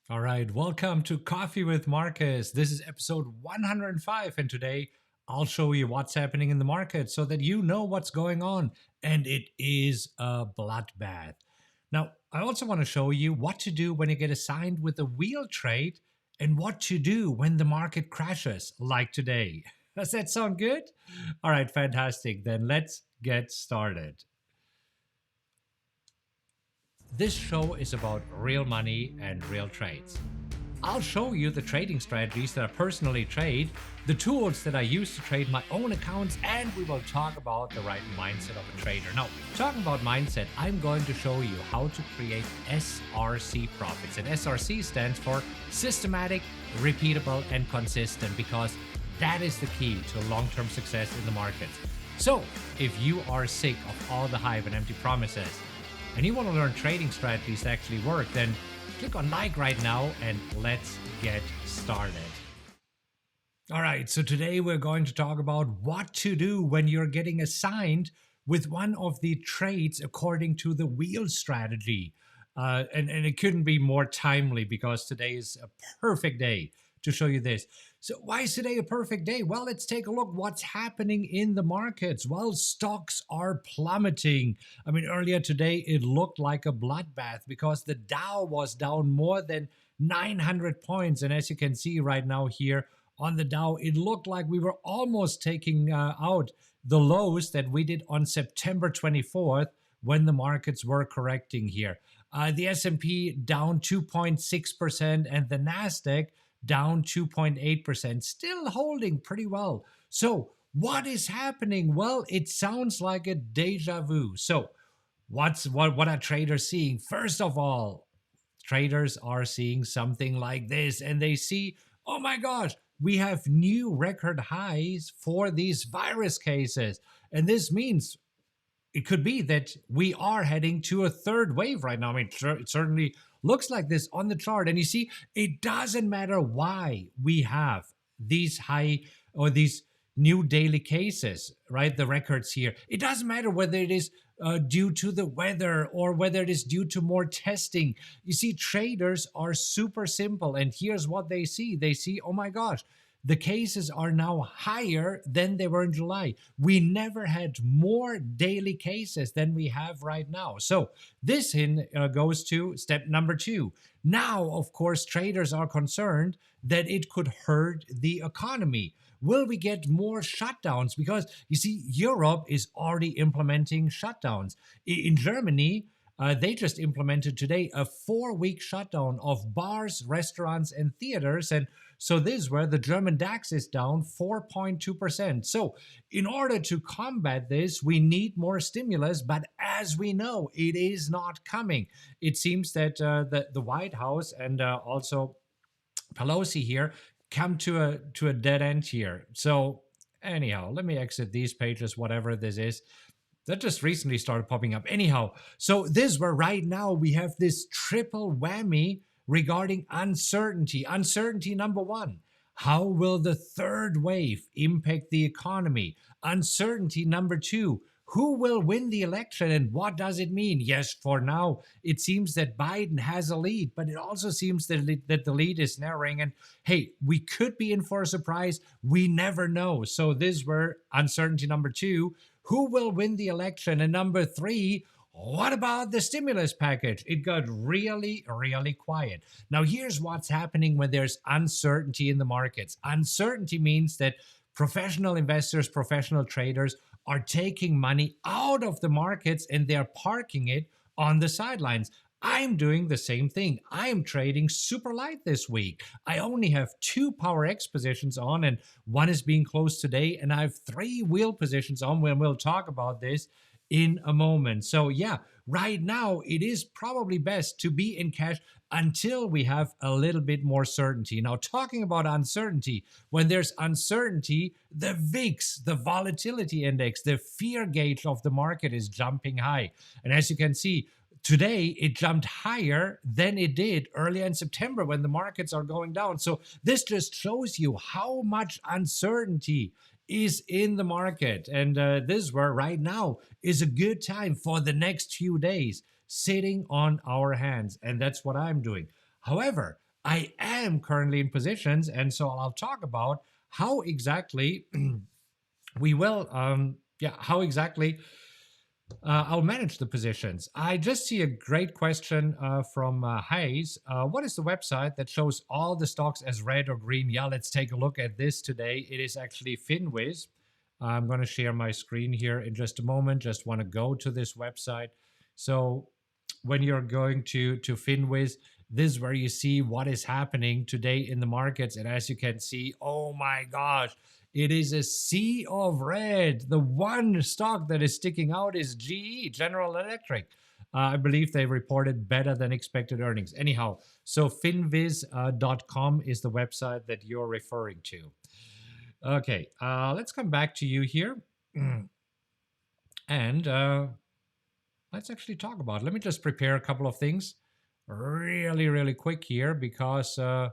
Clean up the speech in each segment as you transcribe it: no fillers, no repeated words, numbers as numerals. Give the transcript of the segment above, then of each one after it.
All right, welcome to Coffee with Markus. This is episode 105, and today I'll show you what's happening in the market so that you know what's going on. And it is a bloodbath. Now, I also want to show you what to do when you get assigned with a wheel trade and what to do when the market crashes, like today. Does that sound good? All right, fantastic. Then let's get started. This show is about real money and real trades. I'll show you the trading strategies that I personally trade, the tools that I use to trade my own accounts, and we will talk about the right mindset of a trader. Now, talking about mindset, I'm going to show you how to create SRC profits. And SRC stands for systematic, repeatable, and consistent because that is the key to long-term success in the markets. So, if you are sick of all the hype and empty promises, and you want to learn trading strategies that actually work, then click on like right now and let's get started. All right, so today we're going to talk about what to do when you're getting assigned with one of the trades according to the wheel strategy. And it couldn't be more timely because today is a perfect day to show you this. So why is today a perfect day? Well, let's take a look what's happening in the markets. Well, stocks are plummeting. I mean, earlier today it looked like a bloodbath because the Dow was down more than 900 points. And as you can see right now here on the Dow, it looked like we were almost taking out the lows that we did on September 24th when the markets were correcting here. The S&P down 2.6% and the Nasdaq down 2.8%, still holding pretty well. So what is happening? Well, it sounds like a deja vu. So what are traders seeing? First of all, traders are seeing something like this and they see, oh my gosh, we have new record highs for these virus cases. And this means it could be that we are heading to a third wave right now. I mean, it certainly looks like this on the chart. And you see, it doesn't matter why we have these high or these new daily cases, right? The records here. It doesn't matter whether it is due to the weather or whether it is due to more testing. You see, traders are super simple. And here's what they see. They see, oh my gosh, the cases are now higher than they were in July. We never had more daily cases than we have right now. So this goes to step number 2. Now, of course, traders are concerned that it could hurt the economy. Will we get more shutdowns? Because you see, Europe is already implementing shutdowns. In Germany, they just implemented today a 4-week shutdown of bars, restaurants, and theaters. And so this is where the German DAX is down 4.2%. So in order to combat this, we need more stimulus. But as we know, it is not coming. It seems that the White House and also Pelosi here come to a dead end here. So anyhow, let me exit these pages, whatever this is. That just recently started popping up. Anyhow, so this where right now we have this triple whammy regarding uncertainty. Uncertainty number 1. How will the third wave impact the economy? Uncertainty number 2. Who will win the election and what does it mean? Yes, for now, it seems that Biden has a lead, but it also seems that the lead is narrowing. And hey, we could be in for a surprise. We never know. So this were uncertainty number 2. Who will win the election? And number 3, what about the stimulus package? It got really, really quiet. Now, here's what's happening when there's uncertainty in the markets. Uncertainty means that professional investors, professional traders are taking money out of the markets and they're parking it on the sidelines. I'm doing the same thing. I am trading super light this week. I only have 2 Power X positions on and one is being closed today. And I have 3 wheel positions on when we'll talk about this in a moment. So yeah, right now it is probably best to be in cash until we have a little bit more certainty. Now, talking about uncertainty, when there's uncertainty, the VIX, the volatility index, the fear gauge of the market is jumping high. And as you can see, today it jumped higher than it did earlier in September when the markets are going down. So this just shows you how much uncertainty is in the market. And this where right now is a good time for the next few days sitting on our hands. And that's what I'm doing. However, I am currently in positions, and so I'll talk about how exactly we will, how exactly I'll manage the positions. I just see a great question from Hayes. What is the website that shows all the stocks as red or green? Yeah, let's take a look at this today. It is actually FinWiz. I'm going to share my screen here in just a moment. Just want to go to this website. So when you're going to FinWiz, this is where you see what is happening today in the markets. And as you can see, oh my gosh, it is a sea of red. The one stock that is sticking out is GE, General Electric. I believe they reported better than expected earnings. Anyhow, so finviz.com is the website that you're referring to. Okay, let's come back to you here. And let's actually talk about it. Let me just prepare a couple of things really quick here because I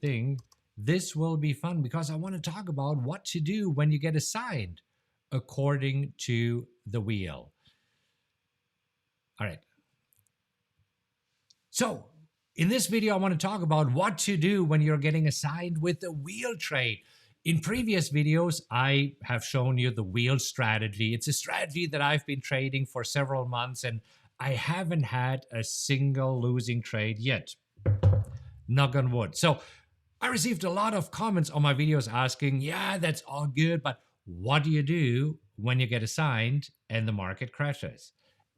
think this will be fun because I want to talk about what to do when you get assigned according to the wheel. All right. So in this video, I want to talk about what to do when you're getting assigned with the wheel trade. In previous videos, I have shown you the wheel strategy. It's a strategy that I've been trading for several months and I haven't had a single losing trade yet. Knock on wood. So I received a lot of comments on my videos asking, yeah, that's all good, but what do you do when you get assigned and the market crashes?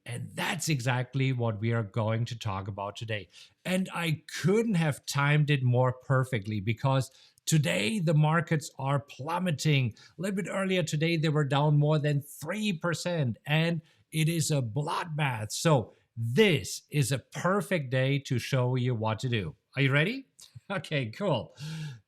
And that's exactly what we are going to talk about today. And I couldn't have timed it more perfectly because today the markets are plummeting. A little bit earlier today, they were down more than 3%, and it is a bloodbath. So this is a perfect day to show you what to do. Are you ready? Okay, cool.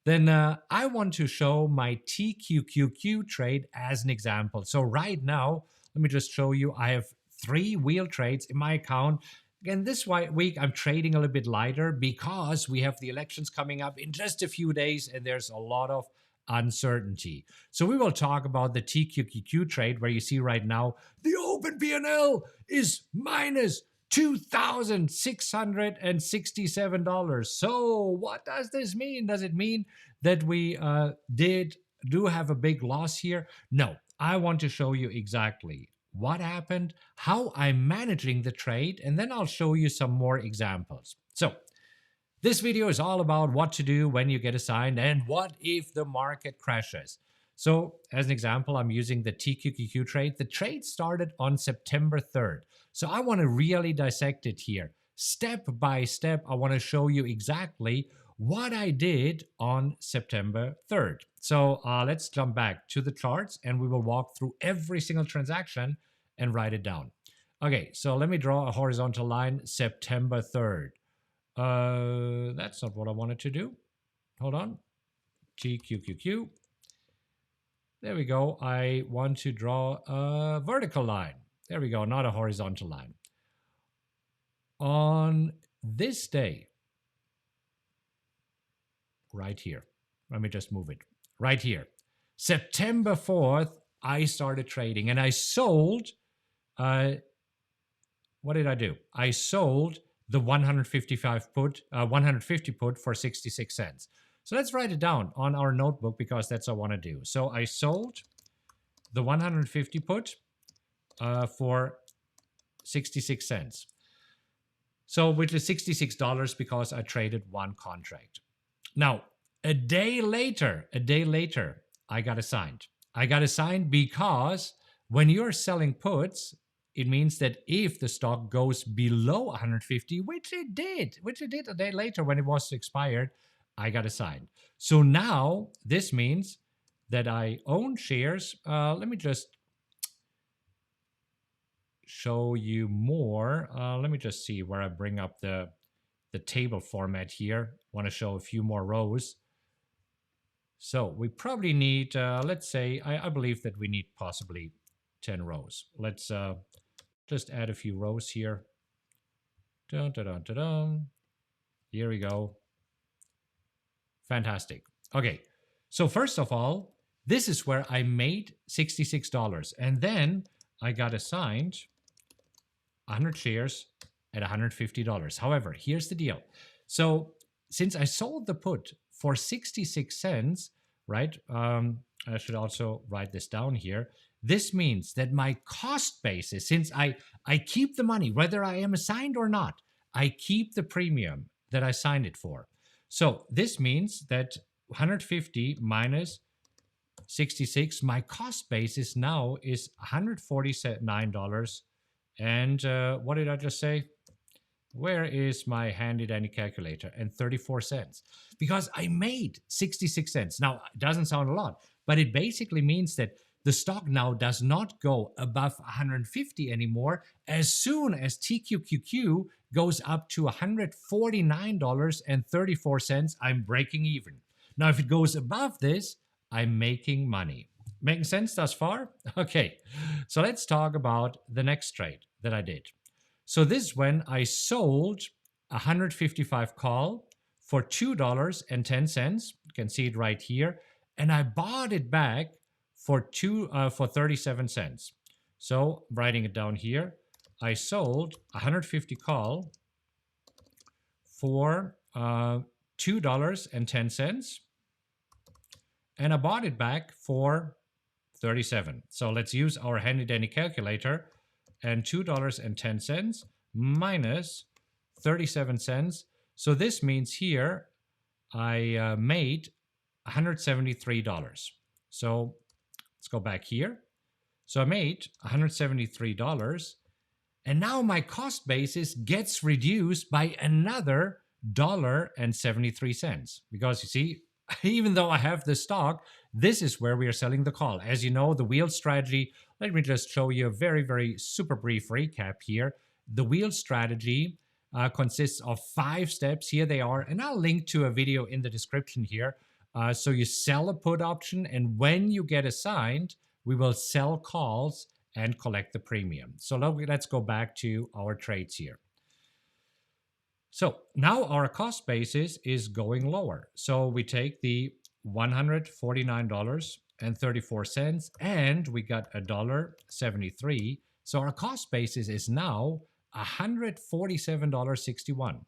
Then I want to show my TQQQ trade as an example. So right now, let me just show you, I have 3 wheel trades in my account. Again, this week I'm trading a little bit lighter because we have the elections coming up in just a few days and there's a lot of uncertainty. So we will talk about the TQQQ trade where you see right now the open P&L is minus $2,667. So what does this mean? Does it mean that we do have a big loss here? No, I want to show you exactly what happened, how I'm managing the trade, and then I'll show you some more examples. So this video is all about what to do when you get assigned and what if the market crashes. So as an example, I'm using the TQQQ trade. The trade started on September 3rd. So I want to really dissect it here. Step by step, I want to show you exactly what I did on September 3rd. So let's jump back to the charts and we will walk through every single transaction and write it down. Okay, so let me draw a horizontal line, September 3rd. That's not what I wanted to do. Hold on. TQQQ. There we go. I want to draw a vertical line. There we go, not a horizontal line. On this day, right here, let me just move it, right here. September 4th, I started trading and I sold, what did I do? I sold the 150 put for 66 cents. So let's write it down on our notebook because that's what I want to do. So I sold the 150 put for 66 cents. So which is $66 because I traded one contract. Now, a day later, I got assigned. I got assigned because when you're selling puts, it means that if the stock goes below 150, which it did a day later when it was expired, I got assigned. So now this means that I own shares. Let me just show you more. Let me just see where I bring up the table format here. Want to show a few more rows. So we probably need, let's say, I believe that we need possibly 10 rows. Let's just add a few rows here. Dun, dun, dun, dun, dun. Here we go. Fantastic. Okay, so first of all, this is where I made $66. And then I got assigned 100 shares at $150. However, here's the deal. So since I sold the put for 66 cents, right? I should also write this down here. This means that my cost basis, since I keep the money, whether I am assigned or not, I keep the premium that I signed it for. So this means that 150 minus 66, my cost basis now is $149. And what did I just say? Where is my handy dandy calculator? And 34 cents. Because I made 66 cents. Now, it doesn't sound a lot, but it basically means that the stock now does not go above 150 anymore. As soon as TQQQ goes up to $149.34, I'm breaking even. Now, if it goes above this, I'm making money. Making sense thus far? Okay, so let's talk about the next trade that I did. So this is when I sold 155 call for $2.10. You can see it right here. And I bought it back for 37 cents. So writing it down here, I sold 150 call for $2.10. And I bought it back for 37. So let's use our handy dandy calculator. And $2.10 minus 37 cents. So this means here I made $173. So let's go back here. So I made $173. And now my cost basis gets reduced by another $1.73. Because you see, even though I have the stock, this is where we are selling the call. As you know, the wheel strategy, let me just show you a very, very super brief recap here. The wheel strategy consists of 5 steps. Here they are. And I'll link to a video in the description here. So you sell a put option, and when you get assigned, we will sell calls and collect the premium. So let's go back to our trades here. So now our cost basis is going lower. So we take the $149.34 and we got $1.73. So our cost basis is now $147.61.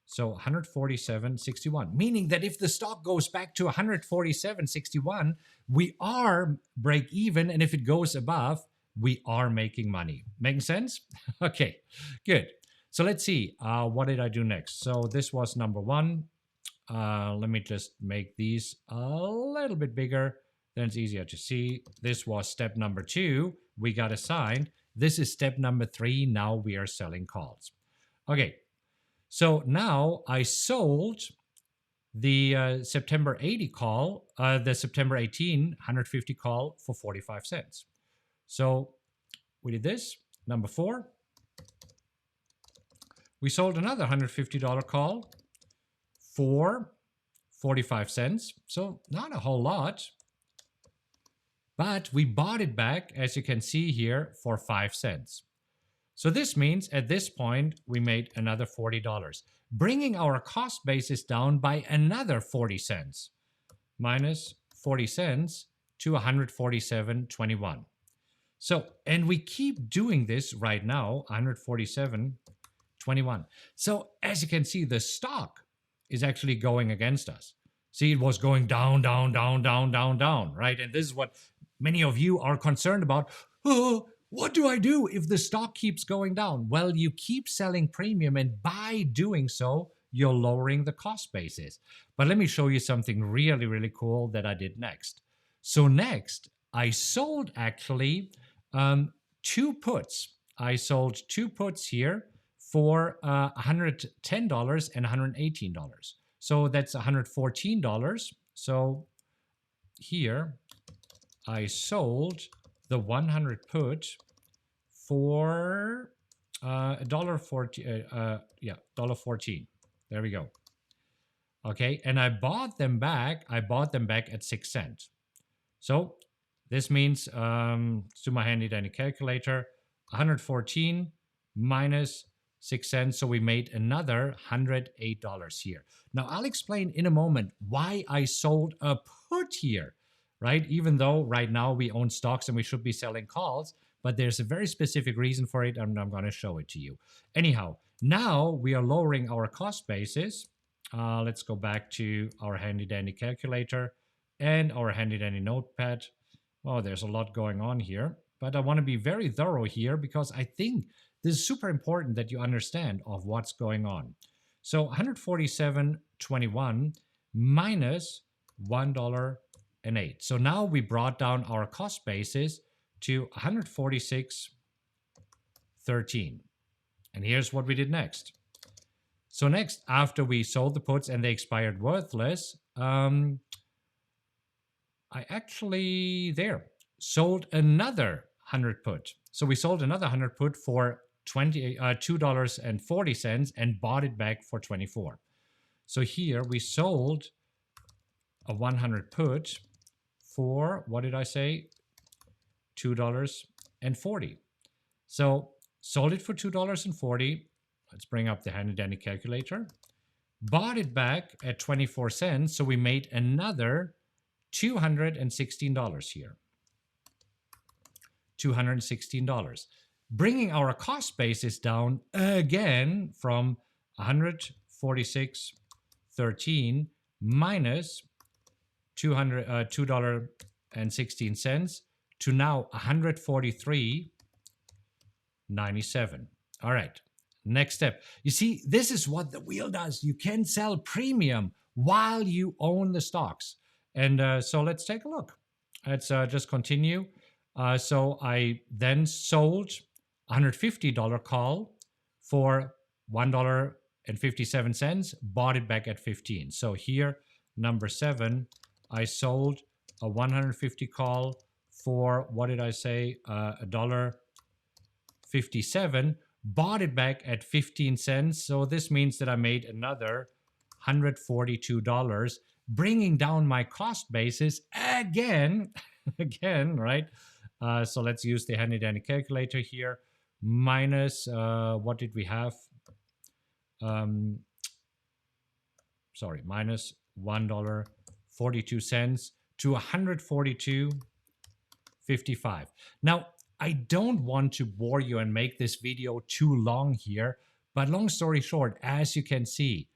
So $147.61, meaning that if the stock goes back to $147.61, we are break even. And if it goes above, we are making money. Making sense? Okay, good. So let's see, what did I do next? So this was number 1. Let me just make these a little bit bigger, then it's easier to see. This was step number 2. We got assigned. This is step number 3. Now we are selling calls. Okay, so now I sold the September 80 call, the September 18 150 call for 45 cents. So we did this. Number 4. We sold another $150 call for 45 cents. So not a whole lot. But we bought it back, as you can see here, for 5 cents. So this means at this point, we made another $40, bringing our cost basis down by another 40 cents. Minus 40 cents to 147.21. So, and we keep doing this right now, 147.21. So as you can see, the stock is actually going against us. See, it was going down, down, down, down, down, down, right? And this is what many of you are concerned about. Oh, what do I do if the stock keeps going down? Well, you keep selling premium, and by doing so, you're lowering the cost basis. But let me show you something really, really cool that I did next. So next, I sold actually 2 puts. I sold 2 puts here for $110 and $118. So that's $114. So here I sold the 100 put for $1.14. There we go. Okay, and I bought them back. I bought them back at 6 cents. So this means, to my handy dandy calculator, 114 minus 6 cents. So we made another $108 here. Now I'll explain in a moment why I sold a put here, right? Even though right now we own stocks and we should be selling calls, but there's a very specific reason for it, and I'm going to show it to you. Anyhow, now we are lowering our cost basis. Let's go back to our handy dandy calculator and our handy dandy notepad. Oh, there's a lot going on here, but I want to be very thorough here because I think this is super important that you understand of what's going on. So 147.21 minus $1.08. So now we brought down our cost basis to 146.13. And here's what we did next. So next, after we sold the puts and they expired worthless, I actually sold another 100 put. So we sold another 100 put for $2.40 and bought it back for 24. So here we sold a 100 put for, what did I say? $2.40. So sold it for $2.40. Let's bring up the handy dandy calculator. Bought it back at 24 cents. So we made another $216 here. $216. Bringing our cost basis down again from 146.13 minus $2.16 to now 143.97. All right. Next step. You see, this is what the wheel does. You can sell premium while you own the stocks. And so let's take a look. Let's just continue. So I then sold $150 call for $1.57, bought it back at 15. So here, number 7, I sold a 150 call for, what did I say, $1.57, bought it back at 15 cents. So this means that I made another $142, bringing down my cost basis again, right? So let's use the handy dandy calculator here. Minus, what did we have? Minus $1.42 to 142.55. Now, I don't want to bore you and make this video too long here, but long story short, as you can see,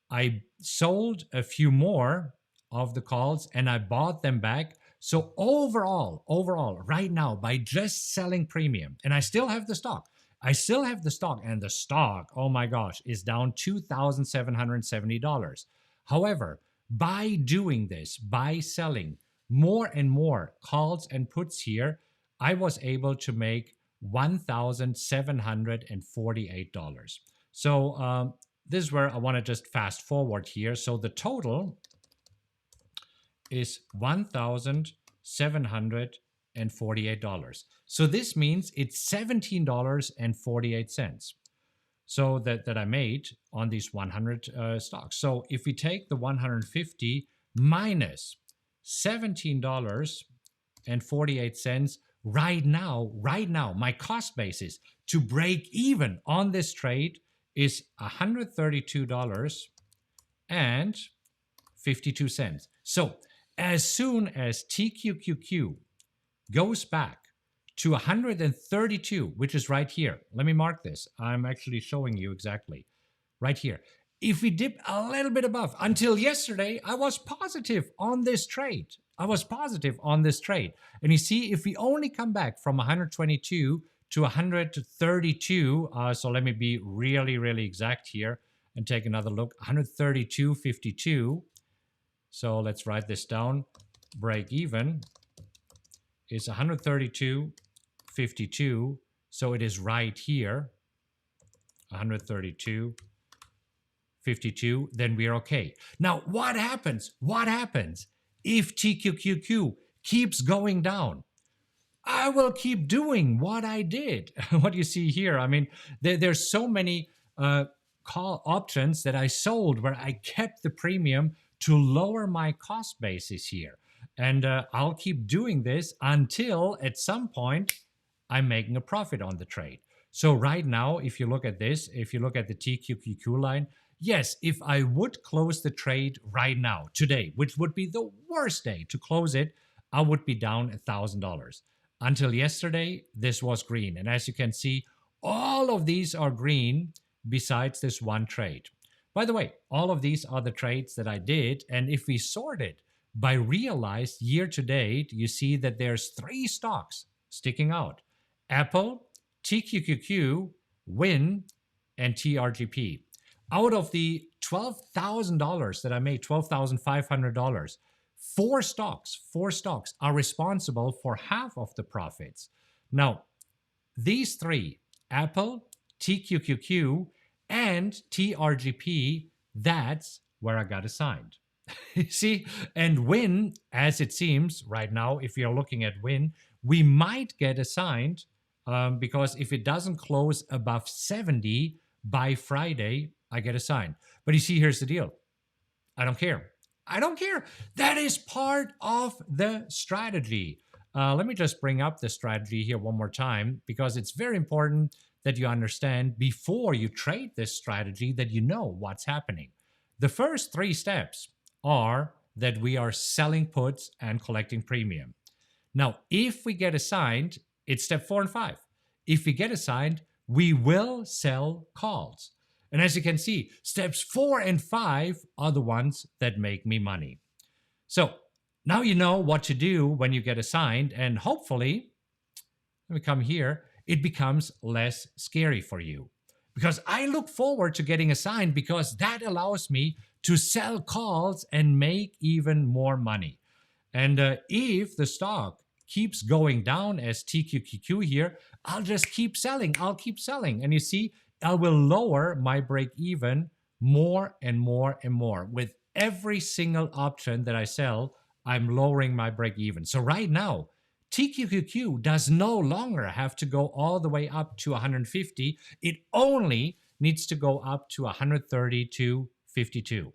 I sold a few more of the calls and I bought them back. So overall, right now, by just selling premium, and I still have the stock, and the stock, oh my gosh, is down $2,770. However, by doing this, by selling more and more calls and puts here, I was able to make $1,748. So this is where I want to just fast forward here. So the total is $1,748. So this means it's $17.48. So that I made on these 100 stocks. So if we take the 150 minus $17.48, right now, my cost basis to break even on this trade is $132.52. So as soon as TQQQ goes back to 132, which is right here. Let me mark this. I'm actually showing you exactly right here. If we dip a little bit above, until yesterday, I was positive on this trade. And you see, if we only come back from 122 to 132, so let me be really, really exact here and take another look. 132.52. So let's write this down. Break even is 132.52. So it is right here. 132.52. Then we're okay. Now, what happens? If TQQQ keeps going down? I will keep doing what I did. What you see here, I mean, there's so many call options that I sold where I kept the premium to lower my cost basis here. And I'll keep doing this until at some point I'm making a profit on the trade. So right now, if you look at this, if you look at the TQQQ line, yes, if I would close the trade right now, today, which would be the worst day to close it, I would be down $1,000. Until yesterday, this was green. And as you can see, all of these are green besides this one trade. By the way, all of these are the trades that I did. And if we sort it by realized year to date, you see that there's three stocks sticking out: Apple, TQQQ, WYNN, and TRGP. Out of the $12,000 that I made, $12,500, four stocks are responsible for half of the profits. Now, these three, Apple, TQQQ, and TRGP, that's where I got assigned. You see, and WYNN, as it seems right now, if you're looking at WYNN, we might get assigned because if it doesn't close above 70 by Friday, I get assigned. But you see, here's the deal. I don't care. I don't care. That is part of the strategy. Let me just bring up the strategy here one more time, because it's very important that you understand before you trade this strategy that you know what's happening. The first three steps are that we are selling puts and collecting premium. Now, if we get assigned, it's step 4 and 5. If we get assigned, we will sell calls. And as you can see, steps 4 and 5 are the ones that make me money. So now you know what to do when you get assigned, and hopefully, let me come here, it becomes less scary for you. Because I look forward to getting assigned, because that allows me to sell calls and make even more money. And if the stock keeps going down as TQQQ here, I'll just keep selling. I'll keep selling. And you see, I will lower my break even more and more and more. With every single option that I sell, I'm lowering my break even. So right now, TQQQ does no longer have to go all the way up to 150. It only needs to go up to 130 to 52.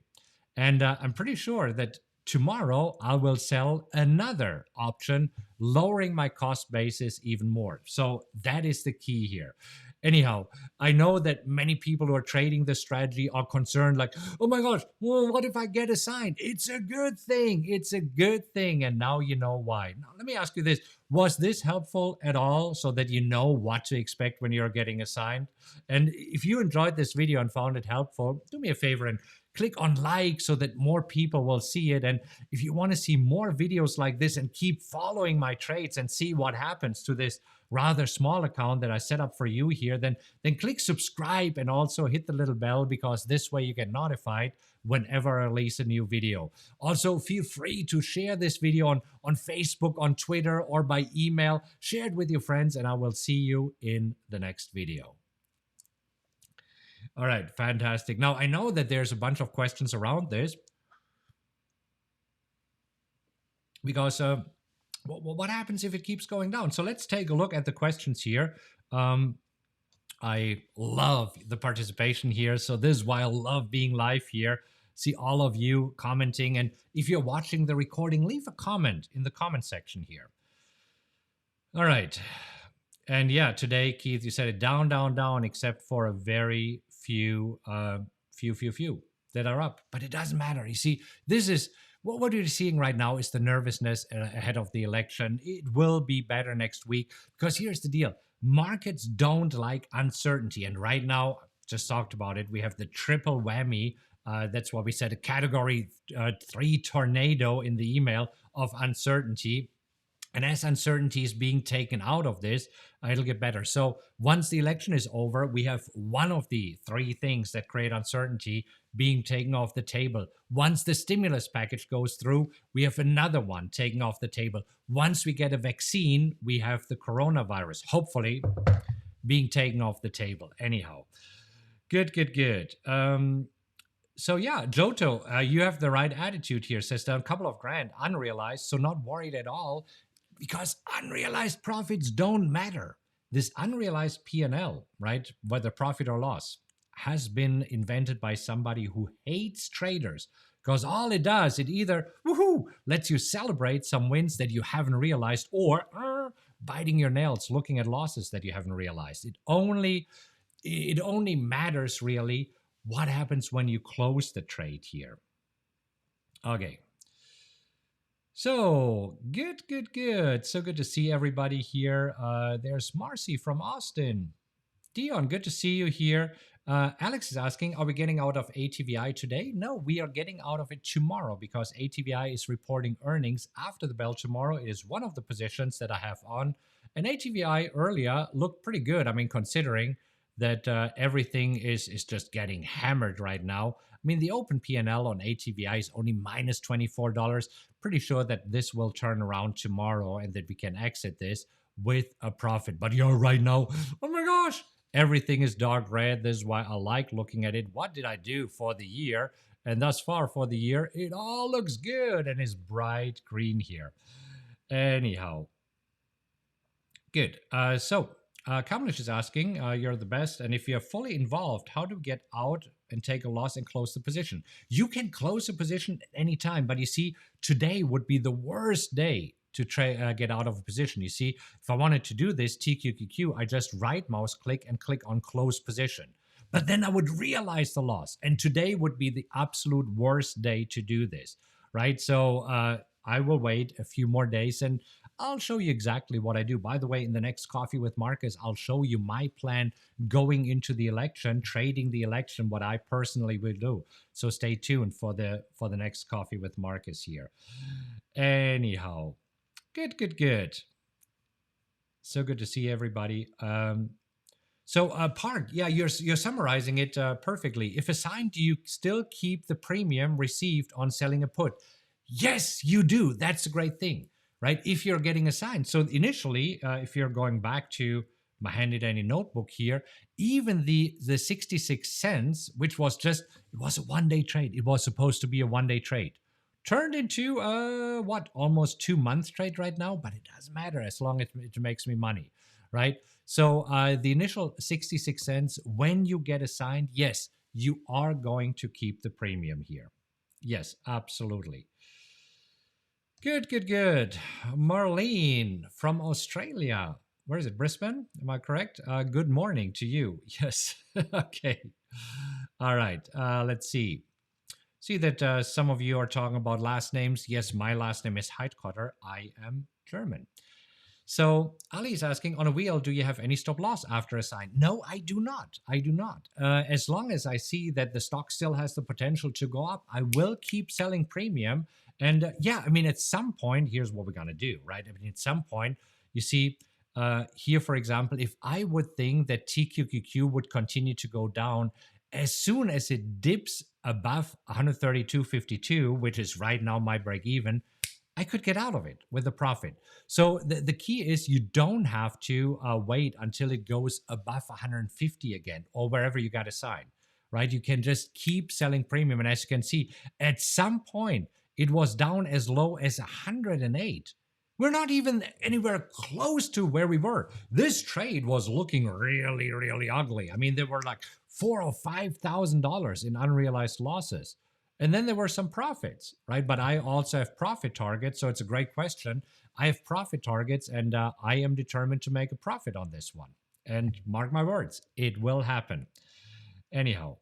And I'm pretty sure that tomorrow I will sell another option, lowering my cost basis even more. So that is the key here. Anyhow, I know that many people who are trading this strategy are concerned, like, oh my gosh, well, what if I get assigned? It's a good thing. It's a good thing. And now you know why. Now, let me ask you this. Was this helpful at all so that you know what to expect when you're getting assigned? And if you enjoyed this video and found it helpful, do me a favor and click on like so that more people will see it. And if you want to see more videos like this and keep following my trades and see what happens to this rather small account that I set up for you here, then click subscribe and also hit the little bell, because this way you get notified whenever I release a new video. Also, feel free to share this video on Facebook, on Twitter, or by email. Share it with your friends, and I will see you in the next video. All right, fantastic. Now, I know that there's a bunch of questions around this, because what happens if it keeps going down? So let's take a look at the questions here. I love the participation here. So this is why I love being live here. See all of you commenting. And if you're watching the recording, leave a comment in the comment section here. All right. And yeah, today, Keith, you said it down, down, down, except for a very few that are up. But it doesn't matter. You see, this is what you're seeing right now is the nervousness ahead of the election. It will be better next week, because here's the deal. Markets don't like uncertainty. And right now, just talked about it, we have the triple whammy. That's what we said, a category 3 tornado in the email of uncertainty. And as uncertainty is being taken out of this, it'll get better. So once the election is over, we have one of the 3 things that create uncertainty being taken off the table. Once the stimulus package goes through, we have another one taken off the table. Once we get a vaccine, we have the coronavirus, hopefully, being taken off the table. Anyhow, good. So yeah, Joto, you have the right attitude here. Says a couple of grand unrealized, so not worried at all, because unrealized profits don't matter. This unrealized P&L, right, whether profit or loss, has been invented by somebody who hates traders, because all it does, it either lets you celebrate some wins that you haven't realized, or biting your nails looking at losses that you haven't realized. It only matters really what happens when you close the trade here. Okay. So, good. So good to see everybody here. There's Marcy from Austin. Dion, good to see you here. Alex is asking, are we getting out of ATVI today? No, we are getting out of it tomorrow because ATVI is reporting earnings after the bell tomorrow. It is one of the positions that I have on. And ATVI earlier looked pretty good. I mean, considering that everything is just getting hammered right now. I mean, the open P&L on ATVI is only minus $24. Pretty sure that this will turn around tomorrow and that we can exit this with a profit. But you're right now, oh my gosh, everything is dark red. This is why I like looking at it. What did I do for the year? And thus far for the year, it all looks good and is bright green here. Anyhow, good. Kamlesh is asking, you're the best. And if you're fully involved, how do we get out and take a loss and close the position? You can close a position at any time, but you see, today would be the worst day to try get out of a position. You see, if I wanted to do this TQQQ, I just right mouse click and click on close position. But then I would realize the loss. And today would be the absolute worst day to do this, right? So I will wait a few more days and I'll show you exactly what I do. By the way, in the next Coffee with Markus, I'll show you my plan going into the election, trading the election, what I personally will do. So stay tuned for the next Coffee with Markus here. Anyhow, good. So good to see everybody. Park, yeah, you're summarizing it perfectly. If assigned, do you still keep the premium received on selling a put? Yes, you do. That's a great thing, right? If you're getting assigned. So initially, if you're going back to my handy dandy notebook here, even the 66 cents, which was just, it was a one-day trade. It was supposed to be a one-day trade. Turned into, almost 2-month trade right now, but it doesn't matter as long as it makes me money, right? So the initial 66 cents, when you get assigned, yes, you are going to keep the premium here. Yes, absolutely. Good. Marlene from Australia. Where is it? Brisbane? Am I correct? Good morning to you. Yes. Okay. All right. Let's see. See that some of you are talking about last names. Yes, my last name is Heidkotter. I am German. So Ali is asking, on a wheel, do you have any stop loss after a sign? No, I do not. As long as I see that the stock still has the potential to go up, I will keep selling premium. And at some point, here's what we're going to do, right? I mean, at some point, you see here, for example, if I would think that TQQQ would continue to go down, as soon as it dips above 132.52, which is right now my break even, I could get out of it with a profit. So the key is you don't have to wait until it goes above 150 again or wherever you got a sign, right? You can just keep selling premium. And as you can see, at some point, it was down as low as 108. We're not even anywhere close to where we were. This trade was looking really, really ugly. I mean, there were like $4,000 or $5,000 in unrealized losses. And then there were some profits, right? But I also have profit targets. So it's a great question. I have profit targets and I am determined to make a profit on this one. And mark my words, it will happen. Anyhow.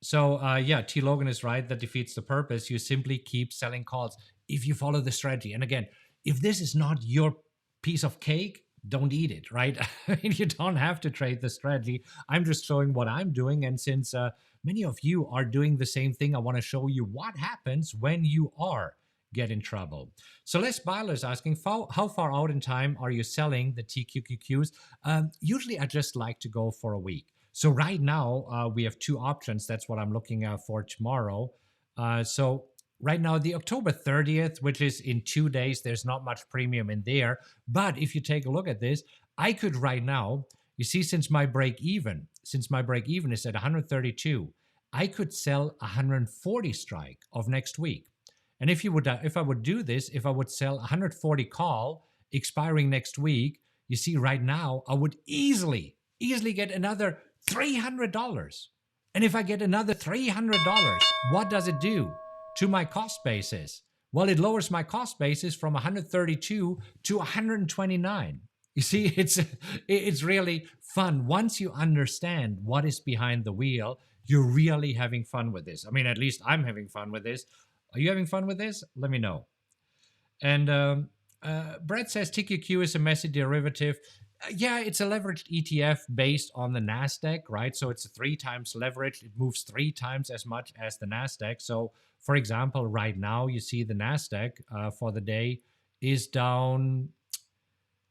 So T. Logan is right. That defeats the purpose. You simply keep selling calls if you follow the strategy. And again, if this is not your piece of cake, don't eat it, right? I mean, you don't have to trade the strategy. I'm just showing what I'm doing. And since many of you are doing the same thing, I want to show you what happens when you are get in trouble. So Les Byler is asking, how far out in time are you selling the TQQQs? Usually I just like to go for a week. So right now we have two options. That's what I'm looking for tomorrow. So right now, the October 30th, which is in 2 days, there's not much premium in there. But if you take a look at this, I could right now, you see, since my break even is at 132, I could sell 140 strike of next week. And if I would do this, if I would sell 140 call expiring next week, you see, right now, I would easily get another $300. And if I get another $300, what does it do to my cost basis? Well, it lowers my cost basis from 132 to 129. You see, it's really fun. Once you understand what is behind the wheel, you're really having fun with this. I mean, at least I'm having fun with this. Are you having fun with this? Let me know. And Brett says TQQ is a messy derivative. Yeah, it's a leveraged ETF based on the Nasdaq, right? So it's 3 times leveraged. It moves 3 times as much as the Nasdaq. So, for example, right now you see the Nasdaq for the day is down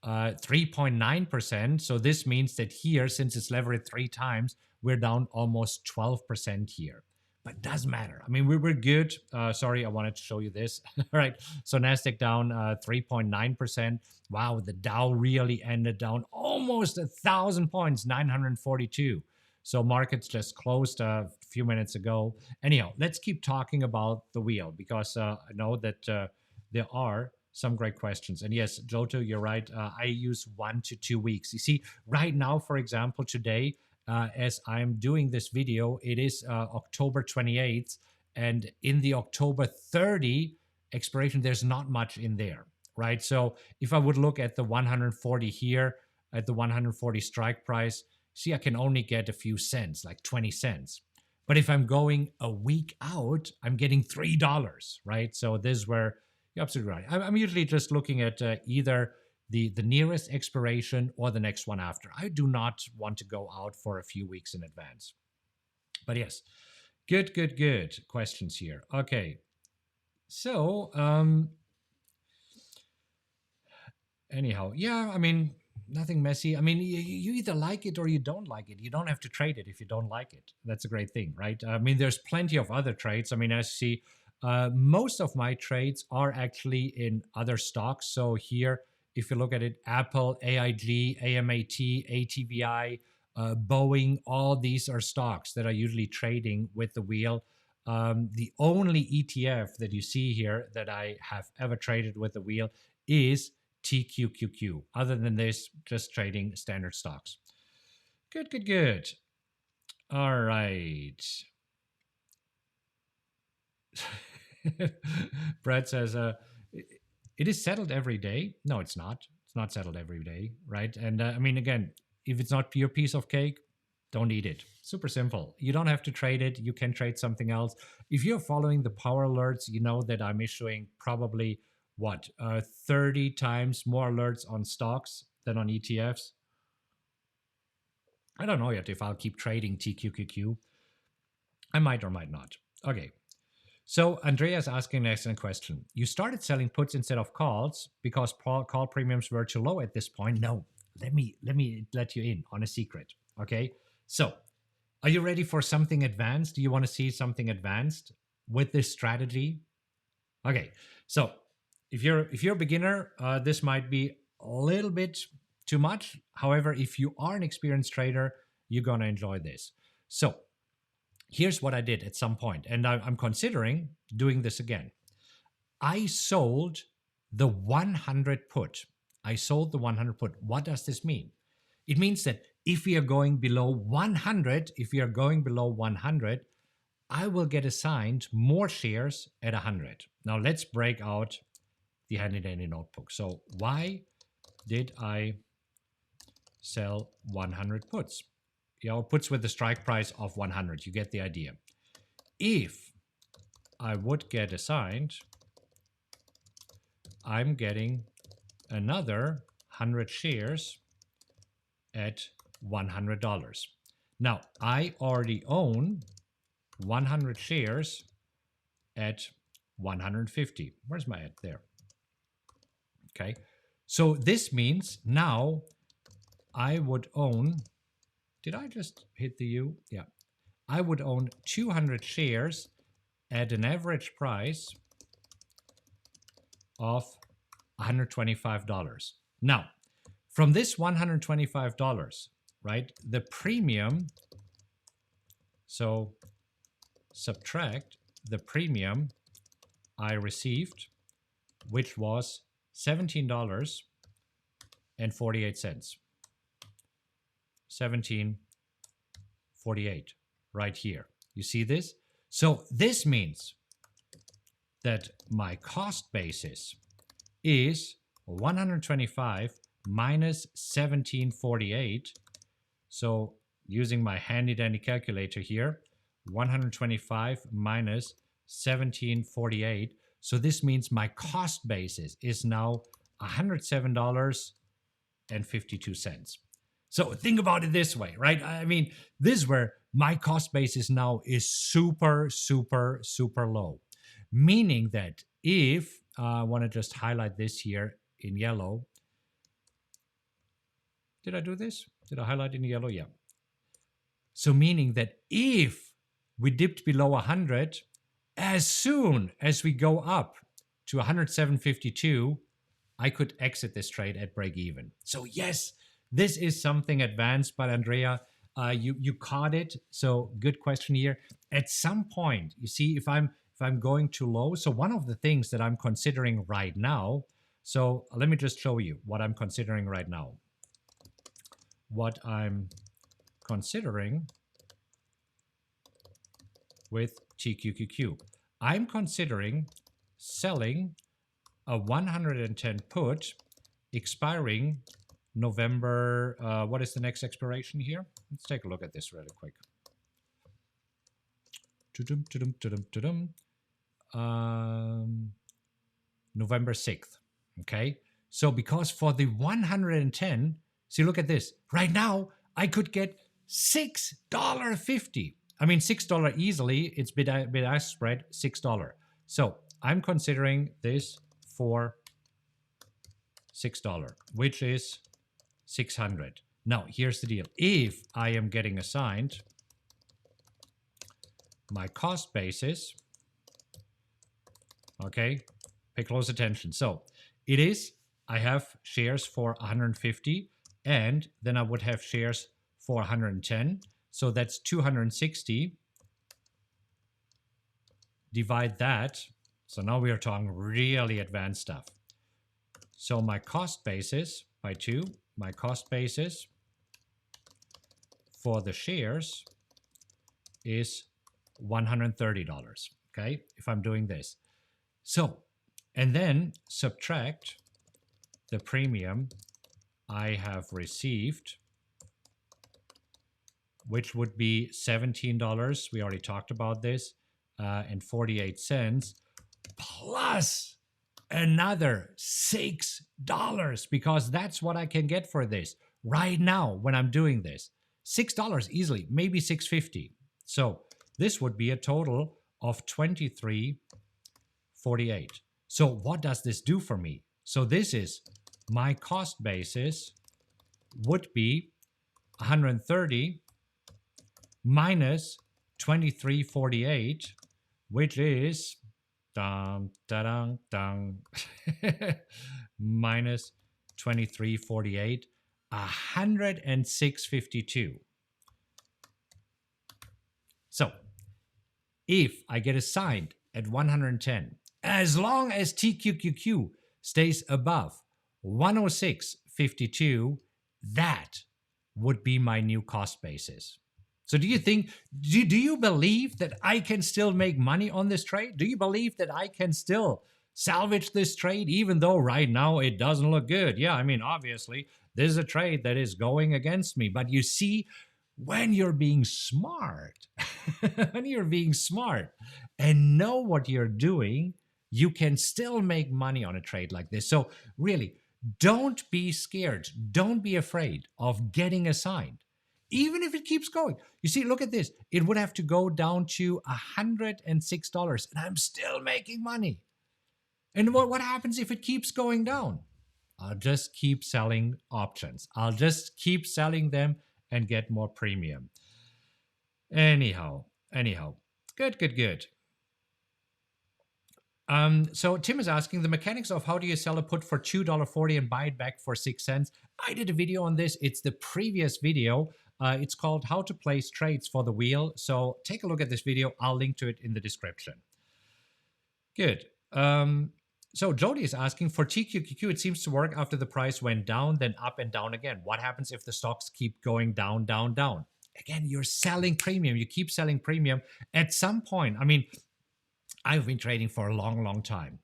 3.9%. So this means that here, since it's leveraged 3 times, we're down almost 12% here. But doesn't matter. I mean, we were good. Sorry, I wanted to show you this. All right. So NASDAQ down 3.9%. Wow, the Dow really ended down almost 1,000 points, 942. So markets just closed a few minutes ago. Anyhow, let's keep talking about the wheel because I know that there are some great questions. And yes, Joto, you're right. I use 1 to 2 weeks. You see, right now, for example, today, as I'm doing this video, it is October 28th. And in the October 30 expiration, there's not much in there, right? So if I would look at the 140 here, at the 140 strike price, see, I can only get a few cents, like 20 cents. But if I'm going a week out, I'm getting $3, right? So this is where you're absolutely right. I'm usually just looking at either the nearest expiration or the next one after. I do not want to go out for a few weeks in advance. But yes, good questions here. Okay, so anyhow, yeah, I mean, nothing messy. I mean, you either like it or you don't like it. You don't have to trade it if you don't like it. That's a great thing, right? I mean, there's plenty of other trades. I mean, as you see, most of my trades are actually in other stocks. So here, if you look at it, Apple, AIG, AMAT, ATVI, Boeing, all these are stocks that are usually trading with the wheel. The only ETF that you see here that I have ever traded with the wheel is TQQQ. Other than this, just trading standard stocks. Good. All right. Brad says, it is settled every day. No, it's not. It's not settled every day, right? And I mean, again, if it's not your piece of cake, don't eat it. Super simple. You don't have to trade it. You can trade something else. If you're following the power alerts, you know that I'm issuing probably 30 times more alerts on stocks than on ETFs. I don't know yet if I'll keep trading TQQQ. I might or might not. Okay. So Andrea's asking an excellent question. You started selling puts instead of calls because call premiums were too low at this point. No, let me let you in on a secret. Okay. So are you ready for something advanced? Do you want to see something advanced with this strategy? Okay. So if you're a beginner, this might be a little bit too much. However, if you are an experienced trader, you're gonna enjoy this. So here's what I did at some point, and I'm considering doing this again. I sold the 100 put. I sold the 100 put. What does this mean? It means that if we are going below 100, I will get assigned more shares at 100. Now let's break out the handy dandy notebook. So why did I sell 100 puts? Puts with the strike price of 100. You get the idea. If I would get assigned, I'm getting another 100 shares at $100. Now, I already own 100 shares at 150. Where's my ad? There. Okay. So this means now I would own, did I just hit the U? Yeah. I would own 200 shares at an average price of $125. Now, from this $125, right, the premium, so subtract the premium I received, which was $17.48. 17.48 right here. You see this? So this means that my cost basis is 125 minus 17.48. So using my handy dandy calculator here, 125 minus 17.48. So this means my cost basis is now $107 $1.52. So think about it this way, right? I mean, this is where my cost basis now is super, super, super low. Meaning that if I want to just highlight this here in yellow. Did I do this? Did I highlight in yellow? Yeah. So meaning that if we dipped below 100, as soon as we go up to 107.52, I could exit this trade at break even. So yes, this is something advanced, but Andrea, you caught it. So good question here. At some point, you see, if I'm going too low, so one of the things that I'm considering right now. So let me just show you what I'm considering right now. What I'm considering with TQQQ. I'm considering selling a 110 put expiring November. What is the next expiration here? Let's take a look at this really quick. November 6th. Okay. So because for the 110, see, look at this. Right now, I could get $6.50. I mean, $6 easily. It's bid-ask spread, $6. So I'm considering this for $6, which is 600. Now, here's the deal. If I am getting assigned my cost basis, okay, pay close attention. So it is, I have shares for 150, and then I would have shares for 110. So that's 260. Divide that. So now we are talking really advanced stuff. So my cost basis by 2, my cost basis for the shares is $130, okay, if I'm doing this. So, and then subtract the premium I have received, which would be $17. We already talked about this, and 48 cents, plus another $6, because that's what I can get for this right now when I'm doing this. $6 easily, maybe $6.50. So this would be a total of $23.48. So what does this do for me? So this is my cost basis would be 130 minus 23.48, which is minus 23.48, 106.52. So if I get assigned at 110, as long as TQQQ stays above 106.52, that would be my new cost basis. So do you think, do you believe that I can still make money on this trade? Do you believe that I can still salvage this trade even though right now it doesn't look good? Yeah, I mean, obviously, this is a trade that is going against me. But you see, when you're being smart, when you're being smart and know what you're doing, you can still make money on a trade like this. So really, don't be scared. Don't be afraid of getting assigned. Even if it keeps going. You see, look at this. It would have to go down to $106, and I'm still making money. And what happens if it keeps going down? I'll just keep selling options. I'll just keep selling them and get more premium. Anyhow. Good. So Tim is asking the mechanics of how do you sell a put for $2.40 and buy it back for 6 cents. I did a video on this. It's the previous video. It's called How to Place Trades for the Wheel. So take a look at this video. I'll link to it in the description. Good. So Jody is asking, for TQQQ, it seems to work after the price went down, then up and down again. What happens if the stocks keep going down, down, down? Again, you're selling premium. You keep selling premium. At some point, I mean, I've been trading for a long time.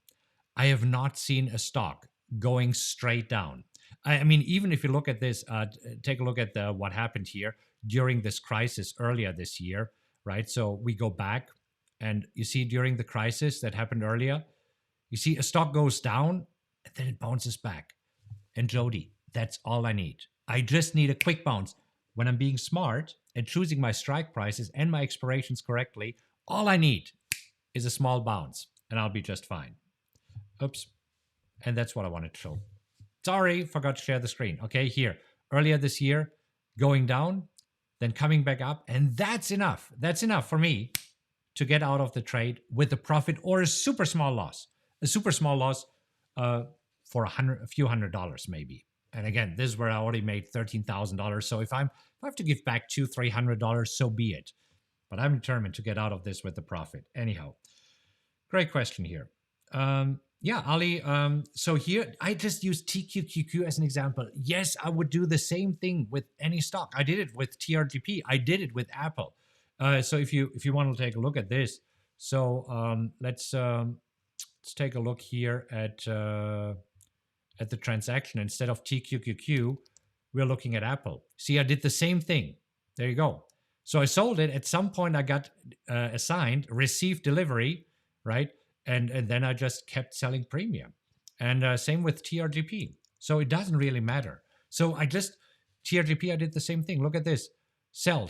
I have not seen a stock going straight down. I mean, even if you look at this, take a look at what happened here during this crisis earlier this year, right? So we go back and you see during the crisis that happened earlier, you see a stock goes down and then it bounces back. And Jody, That's all I need. I just need a quick bounce. When I'm being smart and choosing my strike prices and my expirations correctly, all I need is a small bounce and I'll be just fine. Oops. And that's what I wanted to show. Sorry, forgot to share the screen. Okay, here. Earlier this year, going down, then coming back up. And that's enough. That's enough for me to get out of the trade with a profit or a super small loss. A super small loss for a few $100 maybe. And again, this is where I already made $13,000. So if I have to give back $200-300, so be it. But I'm determined to get out of this with a profit. Anyhow, great question here. Yeah, Ali. So here I just use TQQQ as an example. Yes, I would do the same thing with any stock. I did it with TRGP. I did it with Apple. So if you want to take a look at this, so let's take a look here at the transaction. Instead of TQQQ, we're looking at Apple. See, I did the same thing. There you go. So I sold it. At some point, I got assigned, received delivery, right? And then I just kept selling premium. And same with TRGP. So it doesn't really matter. So TRGP, I did the same thing. Look at this. Sell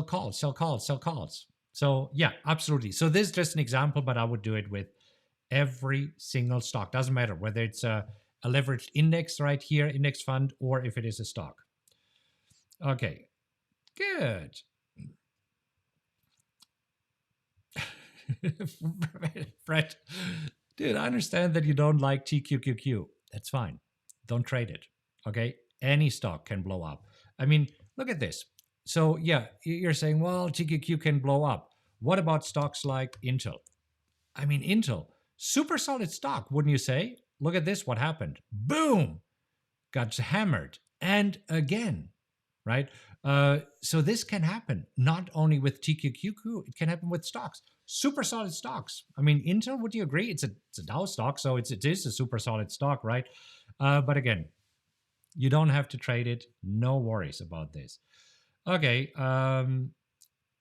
calls. So yeah, absolutely. So this is just an example, but I would do it with every single stock. Doesn't matter whether it's a leveraged index right here, index fund, or if it is a stock. Okay, good. Fred, dude, I understand that you don't like TQQQ. That's fine. Don't trade it. Okay? Any stock can blow up. I mean, look at this. So, yeah, you're saying, well, TQQ can blow up. What about stocks like Intel? I mean, Intel, super solid stock, wouldn't you say? Look at this. What happened? Boom! Got hammered. And again, right? So this can happen not only with TQQQ, it can happen with stocks. Super solid stocks. I mean, Intel, would you agree? It's a Dow stock, so it is a super solid stock, right? But again, you don't have to trade it. No worries about this. Okay.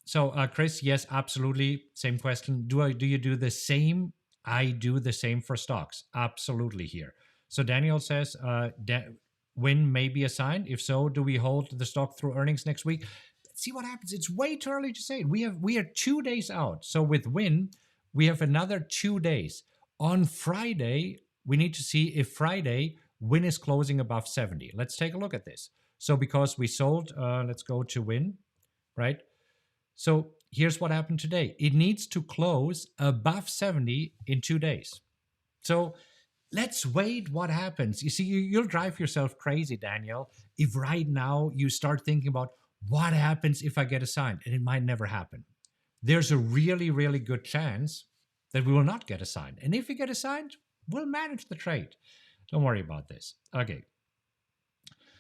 So Chris, yes, absolutely. Same question. Do you do the same? I do the same for stocks. Absolutely here. So Daniel says, WYNN may be assigned. If so, do we hold the stock through earnings next week? Let's see what happens. It's way too early to say. We are 2 days out. So with WYNN, we have another 2 days. On Friday, we need to see if Friday WYNN is closing above 70. Let's take a look at this. So because we sold, let's go to WYNN, right? So here's what happened today. It needs to close above 70 in 2 days. So let's wait what happens. You see, you'll drive yourself crazy, Daniel, if right now you start thinking about what happens if I get assigned, and it might never happen. There's a really, really good chance that we will not get assigned. And if we get assigned, we'll manage the trade. Don't worry about this. Okay.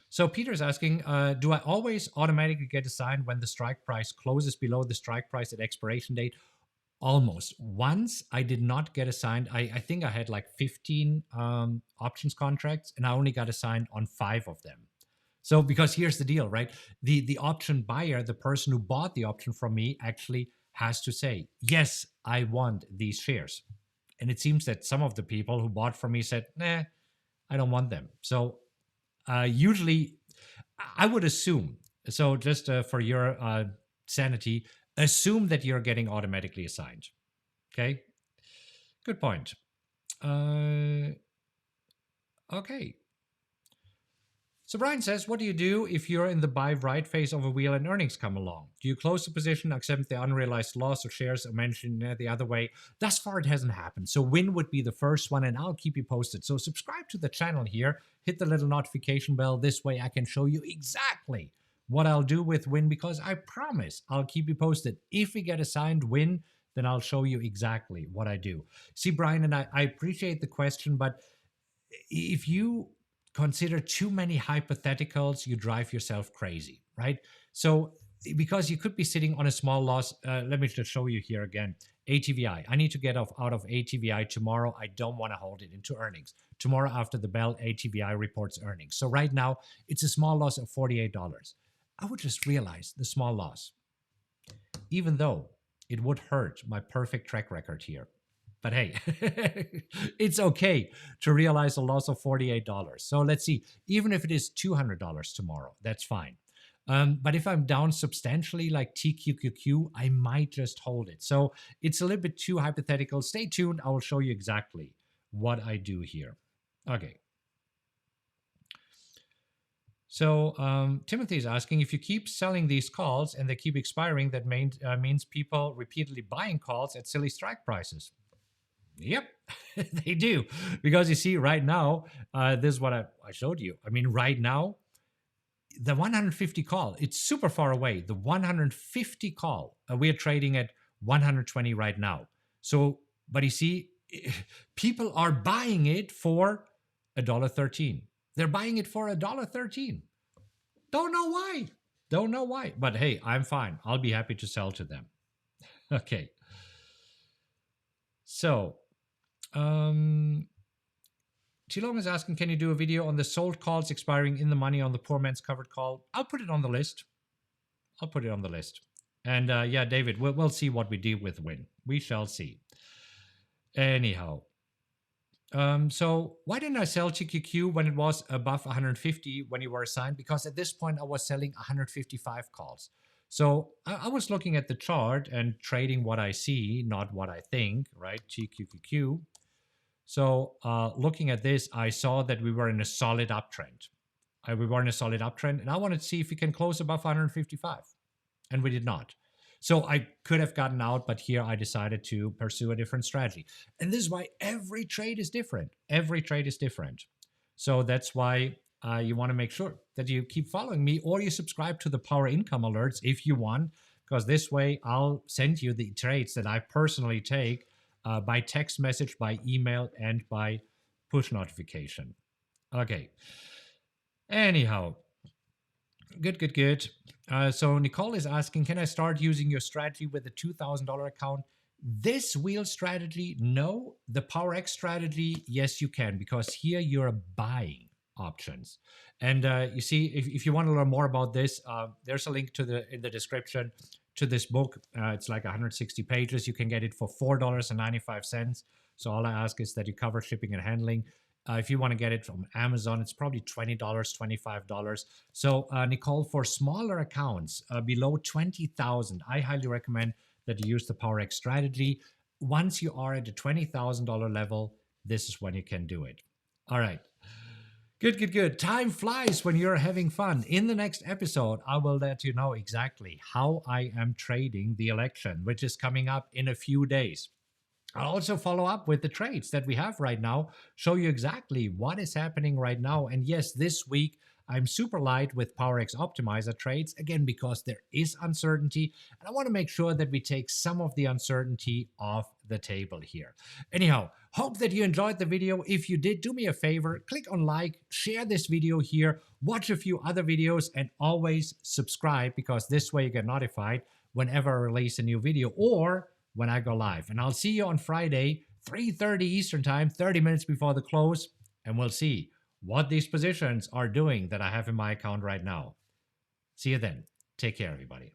So Peter's asking, do I always automatically get assigned when the strike price closes below the strike price at expiration date? Almost. Once I did not get assigned. I think I had like 15 options contracts, and I only got assigned on 5 of them. So because here's the deal, right? The option buyer, the person who bought the option from me, actually has to say, yes, I want these shares. And it seems that some of the people who bought from me said, nah, I don't want them. So usually I would assume, so just for your sanity, assume that you're getting automatically assigned. Okay? Good point. Okay. So Brian says, what do you do if you're in the buy right phase of a wheel and earnings come along? Do you close the position, accept the unrealized loss, or shares are mentioned the other way? Thus far, it hasn't happened. So WYNN would be the first one, and I'll keep you posted. So subscribe to the channel here. Hit the little notification bell. This way I can show you exactly what I'll do with WYNN, because I promise I'll keep you posted. If we get assigned WYNN, then I'll show you exactly what I do. See, Brian, and I appreciate the question, but if you consider too many hypotheticals, you drive yourself crazy, right? So because you could be sitting on a small loss, let me just show you here again. ATVI, I need to get out of ATVI tomorrow. I don't want to hold it into earnings. Tomorrow after the bell, ATVI reports earnings. So right now, it's a small loss of $48. I would just realize the small loss, even though it would hurt my perfect track record here. But hey, it's okay to realize a loss of $48. So let's see, even if it is $200 tomorrow, that's fine. But if I'm down substantially like TQQQ, I might just hold it. So it's a little bit too hypothetical. Stay tuned. I will show you exactly what I do here. Okay. So Timothy is asking, if you keep selling these calls and they keep expiring, that means people repeatedly buying calls at silly strike prices. Yep, they do. Because you see, right now, this is what I showed you. I mean, right now, the 150 call, it's super far away. The 150 call, we are trading at 120 right now. So, but you see, people are buying it for $1.13. They're buying it for $1.13. Don't know why. Don't know why. But hey, I'm fine. I'll be happy to sell to them. Okay. So, Chilong is asking, can you do a video on the sold calls expiring in the money on the poor man's covered call? I'll put it on the list. I'll put it on the list. And yeah, David, we'll see what we do with WYNN. We shall see. Anyhow. So why didn't I sell TQQ when it was above 150 when you were assigned? Because at this point I was selling 155 calls. So I was looking at the chart and trading what I see, not what I think, right? TQQQ. So looking at this, I saw that we were in a solid uptrend. We were in a solid uptrend, and I wanted to see if we can close above 155, and we did not. So I could have gotten out, but here I decided to pursue a different strategy. And this is why every trade is different. Every trade is different. So that's why you want to make sure that you keep following me, or you subscribe to the Power Income alerts if you want, because this way I'll send you the trades that I personally take by text message, by email, and by push notification. Okay. Anyhow, good. So Nicole is asking, can I start using your strategy with a $2,000 account? This wheel strategy, no. The PowerX strategy, yes, you can, because here you're buying options. And you see, if you want to learn more about this, there's a link in the description to this book. It's like 160 pages. You can get it for $4.95. So all I ask is that you cover shipping and handling. If you want to get it from Amazon, it's probably $20, $25. So Nicole, for smaller accounts below 20,000, I highly recommend that you use the PowerX strategy. Once you are at the $20,000 level, this is when you can do it. All right. Good. Time flies when you're having fun. In the next episode, I will let you know exactly how I am trading the election, which is coming up in a few days. I'll also follow up with the trades that we have right now, show you exactly what is happening right now. And yes, this week, I'm super light with PowerX Optimizer trades, again, because there is uncertainty. And I want to make sure that we take some of the uncertainty off the table here. Anyhow, hope that you enjoyed the video. If you did, do me a favor, click on like, share this video here, watch a few other videos, and always subscribe, because this way you get notified whenever I release a new video or when I go live. And I'll see you on Friday, 3:30 Eastern Time, 30 minutes before the close, and we'll see what these positions are doing that I have in my account right now. See you then. Take care, everybody.